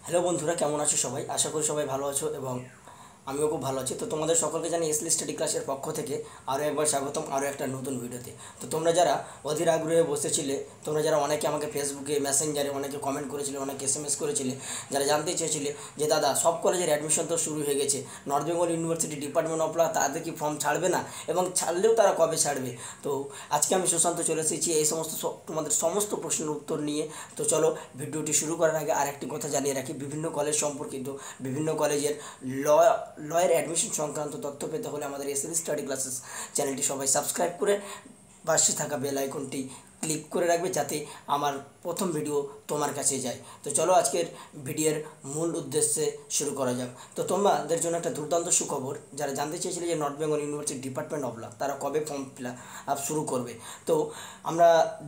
Hello বন্ধুরা, কেমন আছো সবাই? আশা করি সবাই ভালো আছো এবং আমিও খুব ভালো আছি। তো তোমাদের সকলকে জানি এসএল স্টাডি ক্লাসের পক্ষ থেকে আরও একবার স্বাগতম আরও একটা নতুন ভিডিওতে। তো তোমরা যারা অধীর আগ্রহে বসেছিলে, তোমরা যারা অনেকে আমাকে ফেসবুকে মেসেঞ্জারে অনেকে কমেন্ট করেছিলে, অনেকে এসএমএস করেছিলে, যারা জানতে চেয়েছিলে যে দাদা সব কলেজের অ্যাডমিশন তো শুরু হয়ে গেছে, North Bengal University Department of Law তাদের কি ফর্ম ছাড়বে না এবং ছাড়লেও তারা কবে ছাড়বে? তো আজকে আমি সুশান্ত চলে এসেছি এই সমস্ত তোমাদের সমস্ত প্রশ্নের উত্তর নিয়ে। তো চলো ভিডিওটি শুরু করার আগে আরেকটি কথা জানিয়ে রাখি, বিভিন্ন কলেজ সম্পর্কিত বিভিন্ন কলেজের ল লয়ের অ্যাডমিশন সংক্রান্ত তথ্য পেতে হলে আমাদের এসএল স্টাডি ক্লাসেস চ্যানেলটি সবাই সাবস্ক্রাইব করে পাশে থাকা বেল আইকনটি ক্লিক করে রাখবে যাতে আমার প্রথম ভিডিও তোমার কাছে যায়। তো চলো আজকের ভিডিওর মূল উদ্দেশ্যে শুরু করা যাক। তো তোমাদের জন্য একটা দুর্দান্ত সুখবর, যারা জানতে চেয়েছিলে যে North Bengal University Department of Law তারা কবে ফর্ম ফিল আপ শুরু করবে, তো আমরা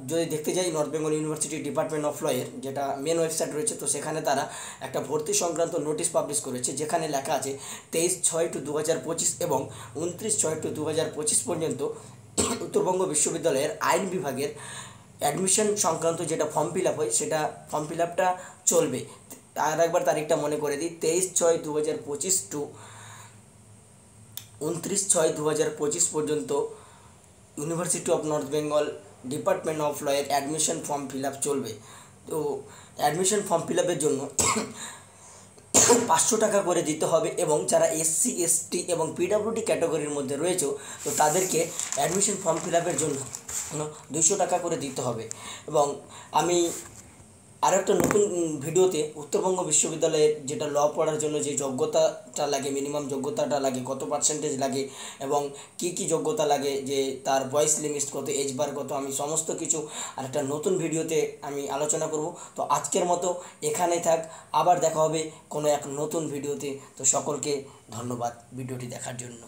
যদি দেখতে যাই North Bengal University Department of Law এর যেটা মেন ওয়েবসাইট রয়েছে, তো সেখানে তারা একটা ভর্তি সংক্রান্ত নোটিশ পাবলিশ করেছে, যেখানে লেখা আছে 23/6/2025 এবং 29/6/2025 পর্যন্ত উত্তরবঙ্গ বিশ্ববিদ্যালয়ের আইন বিভাগের অ্যাডমিশন সংক্রান্ত যেটা ফর্ম ফিল আপ হয় সেটা ফর্ম ফিল আপটা চলবে। আর একবার তারিখটা মনে করে দিই, 23/6/2025 টু 29/6/2025 পর্যন্ত University of North Bengal Department of Law এর অ্যাডমিশন ফর্ম ফিল আপ চলবে। তো অ্যাডমিশন ফর্ম ফিল আপের জন্য 500 টাকা করে দিতে হবে এবং যারা এসসি এসটি এবং পিডাব্লিউডি ক্যাটাগরির মধ্যে রয়েছে তো তাদেরকে অ্যাডমিশন ফর্ম ফিল আপের জন্য 200 টাকা করে দিতে হবে। এবং আমি আরও একটা নতুন ভিডিওতে উত্তরবঙ্গ বিশ্ববিদ্যালয়ের যেটা ল পড়ার জন্য যে যোগ্যতাটা লাগে, মিনিমাম যোগ্যতাটা লাগে, কত পার্সেন্টেজ লাগে এবং কি কি যোগ্যতা লাগে, যে তার বয়স লিমিট কত, এজ বার কত, আমি সমস্ত কিছু আর একটা নতুন ভিডিওতে আমি আলোচনা করব। তো আজকের মতো এখানেই থাক, আবার দেখা হবে কোনো এক নতুন ভিডিওতে। তো সকলকে ধন্যবাদ ভিডিওটি দেখার জন্য।